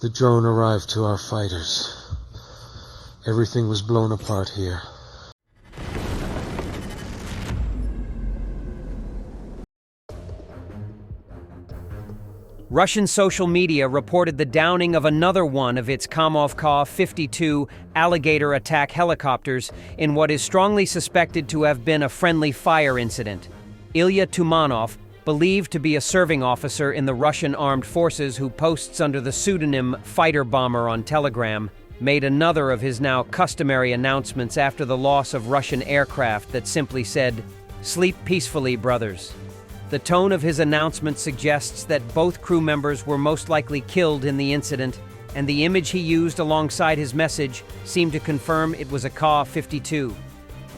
The drone arrived to our fighters. Everything was blown apart here. Russian social media reported the downing of another one of its Kamov-Ka-52 Alligator attack helicopters in what is strongly suspected to have been a friendly fire incident. Ilya Tumanov, believed to be a serving officer in the Russian armed forces who posts under the pseudonym Fighter Bomber on Telegram, made another of his now customary announcements after the loss of Russian aircraft that simply said, "Sleep peacefully, brothers." The tone of his announcement suggests that both crew members were most likely killed in the incident, and the image he used alongside his message seemed to confirm it was a Ka-52.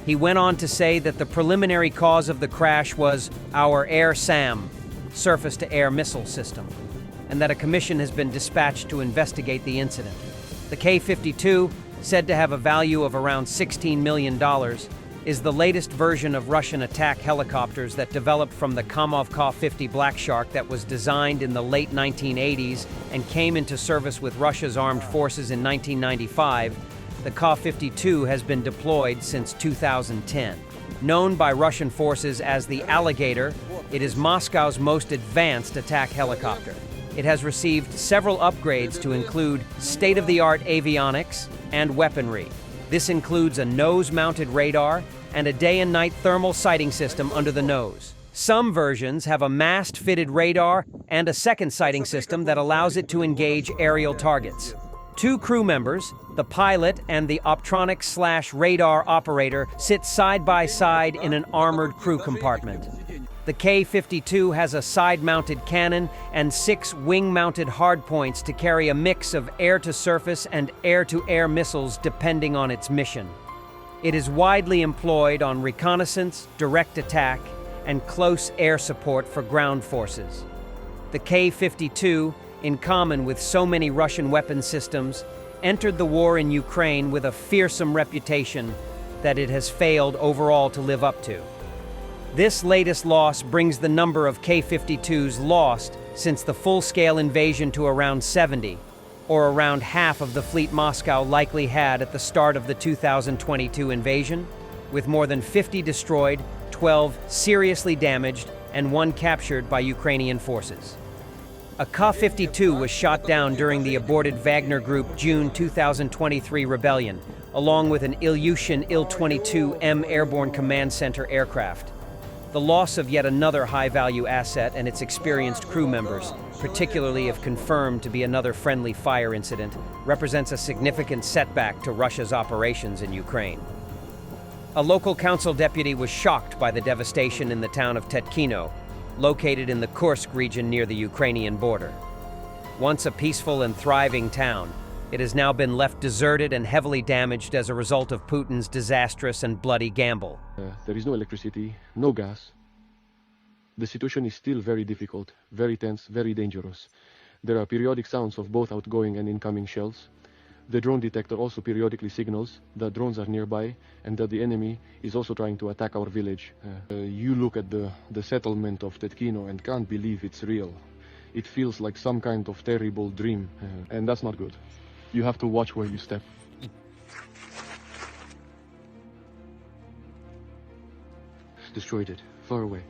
He went on to say that the preliminary cause of the crash was our Air-SAM, surface-to-air missile system, and that a commission has been dispatched to investigate the incident. The Ka-52, said to have a value of around $16 million, is the latest version of Russian attack helicopters that developed from the Kamov Ka-50 Black Shark that was designed in the late 1980s and came into service with Russia's armed forces in 1995. The Ka-52 has been deployed since 2010. Known by Russian forces as the Alligator, it is Moscow's most advanced attack helicopter. It has received several upgrades to include state-of-the-art avionics and weaponry. This includes a nose-mounted radar and a day and night thermal sighting system under the nose. Some versions have a mast-fitted radar and a second sighting system that allows it to engage aerial targets. Two crew members, the pilot and the optronics/radar operator, sit side by side in an armored crew compartment. The Ka-52 has a side-mounted cannon and 6 wing-mounted hardpoints to carry a mix of air-to-surface and air-to-air missiles depending on its mission. It is widely employed on reconnaissance, direct attack, and close air support for ground forces. The Ka-52, in common with so many Russian weapon systems, entered the war in Ukraine with a fearsome reputation that it has failed overall to live up to. This latest loss brings the number of Ka-52s lost since the full-scale invasion to around 70, or around half of the fleet Moscow likely had at the start of the 2022 invasion, with more than 50 destroyed, 12 seriously damaged, and 1 captured by Ukrainian forces. A Ka-52 was shot down during the aborted Wagner Group June 2023 rebellion, along with an Ilyushin Il-22M Airborne Command Center aircraft. The loss of yet another high-value asset and its experienced crew members, particularly if confirmed to be another friendly fire incident, represents a significant setback to Russia's operations in Ukraine. A local council deputy was shocked by the devastation in the town of Teto, located in the Kursk region near the Ukrainian border. Once a peaceful and thriving town, it has now been left deserted and heavily damaged as a result of Putin's disastrous and bloody gamble. There is no electricity, no gas. The situation is still very difficult, very tense, very dangerous. There are periodic sounds of both outgoing and incoming shells. The drone detector also periodically signals that drones are nearby and that the enemy is also trying to attack our village. You look at the settlement of Tetkino and can't believe it's real. It feels like some kind of terrible dream, and that's not good. You have to watch where you step. Destroyed it, far away.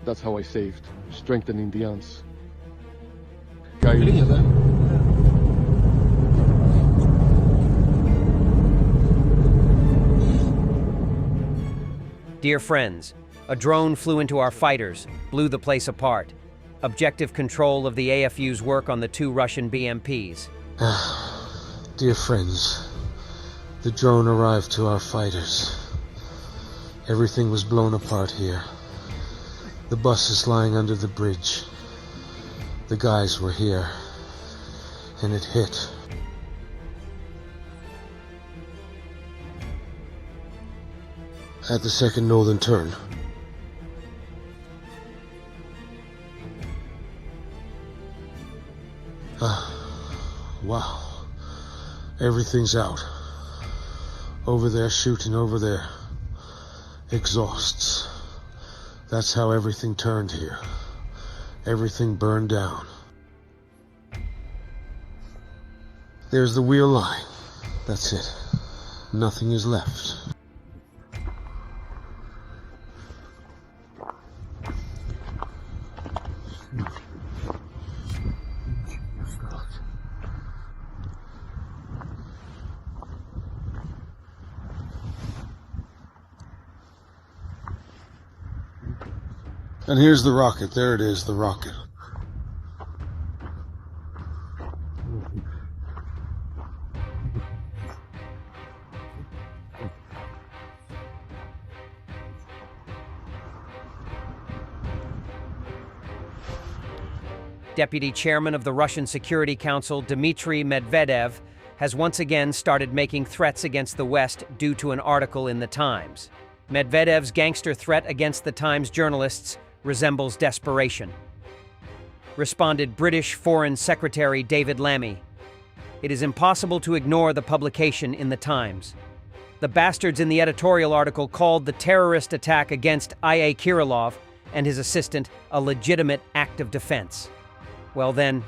That's how I saved, strengthening the ants. Dear friends, a drone flew into our fighters, blew the place apart. Objective control of the AFU's work on the 2 Russian BMPs. Dear friends, the drone arrived to our fighters. Everything was blown apart here. The bus is lying under the bridge. The guys were here, and it hit. At the second northern turn. Wow. Everything's out. Over there, shooting over there. exhausts. That's how everything turned here. Everything burned down. There's the wheel line. That's it. Nothing is left. And here's the rocket. There it is, the rocket. Deputy Chairman of the Russian Security Council, Dmitry Medvedev, has once again started making threats against the West due to an article in the Times. Medvedev's gangster threat against the Times journalists resembles desperation. Responded British Foreign Secretary David Lammy. It is impossible to ignore the publication in the Times. The bastards in the editorial article called the terrorist attack against I.A. Kirillov and his assistant a legitimate act of defense. Well then,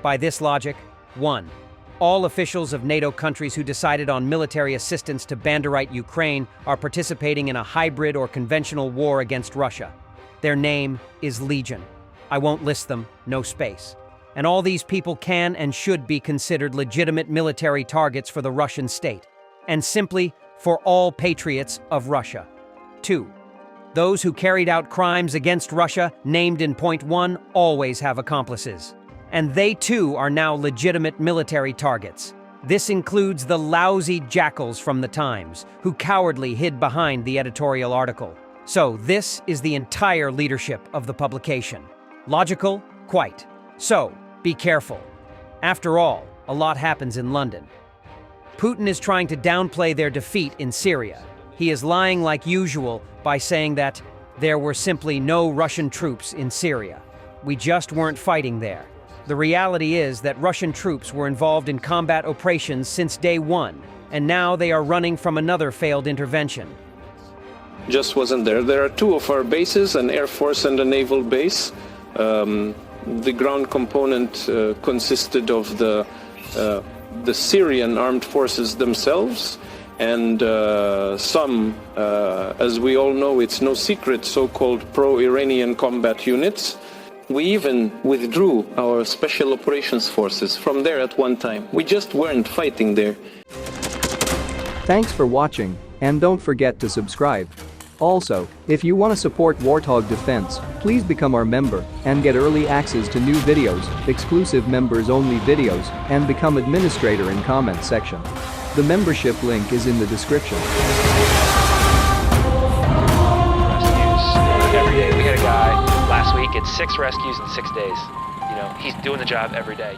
by this logic, 1. All officials of NATO countries who decided on military assistance to Banderite Ukraine are participating in a hybrid or conventional war against Russia. Their name is Legion. I won't list them, no space. And all these people can and should be considered legitimate military targets for the Russian state, and simply for all patriots of Russia. 2. Those who carried out crimes against Russia, named in point 1, always have accomplices. And they too are now legitimate military targets. This includes the lousy jackals from the Times, who cowardly hid behind the editorial article. So this is the entire leadership of the publication. Logical? Quite. So, be careful. After all, a lot happens in London. Putin is trying to downplay their defeat in Syria. He is lying like usual by saying that there were simply no Russian troops in Syria. We just weren't fighting there. The reality is that Russian troops were involved in combat operations since day one, and now they are running from another failed intervention. Just wasn't there. There are 2 of our bases, an air force and a naval base. The ground component consisted of the Syrian armed forces themselves and some, as we all know, it's no secret, so-called pro-Iranian combat units. We even withdrew our special operations forces from there at one time. We just weren't fighting there. Thanks for watching, and don't forget to subscribe. Also, if you want to support Warthog Defense, please become our member and get early access to new videos, exclusive members-only videos, and become administrator in comment section. The membership link is in the description. Rescues every day. We had a guy last week at 6 rescues in 6 days. You know, he's doing the job every day.